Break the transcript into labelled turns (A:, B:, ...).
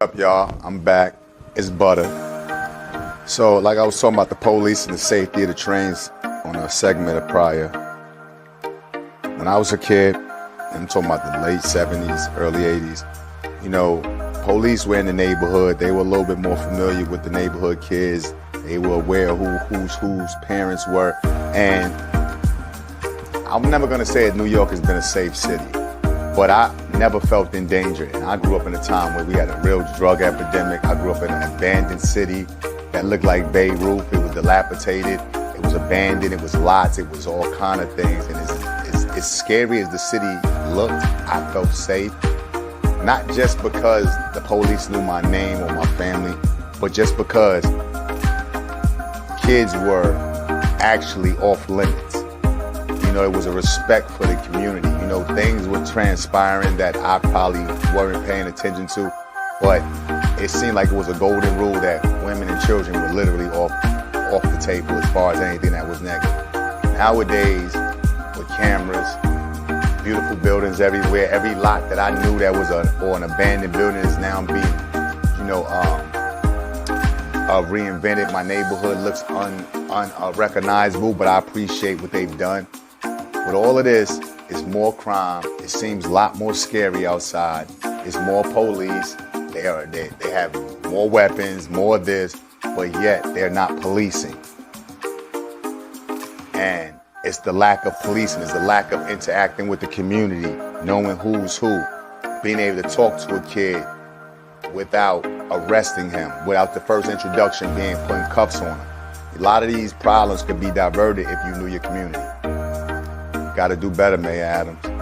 A: Up, y'all? I'm back. It's Butter. So, like I was talking about the police and the safety of the trains on a segment of prior. When I was a kid, I'm talking about the late 70s, early 80s, police were in the neighborhood. They were a little bit more familiar with the neighborhood kids. They were aware of whose parents were. And I'm never going to say that New York has been a safe city, but I never felt in danger. And I grew up in a time where we had a real drug epidemic. I grew up in an abandoned city that looked like Beirut. It was dilapidated. It was abandoned. It was lots. It was all kind of things. And as scary as the city looked, I felt safe. Not just because the police knew my name or my family, but just because kids were actually off limits. It was a respect for the community. Things were transpiring that I probably weren't paying attention to, but it seemed like it was a golden rule that women and children were literally off the table as far as anything that was negative. Nowadays, with cameras, beautiful buildings everywhere, every lot that I knew that was an abandoned building is now being, reinvented. My neighborhood looks unrecognizable, but I appreciate what they've done. With all of this, it's more crime. It seems a lot more scary outside. It's more police. They have more weapons, more of this, but yet they're not policing. And it's the lack of policing. It's the lack of interacting with the community, knowing who's who, being able to talk to a kid without arresting him, without the first introduction being putting cuffs on him. A lot of these problems could be diverted if you knew your community. Got to do better, Mayor Adams.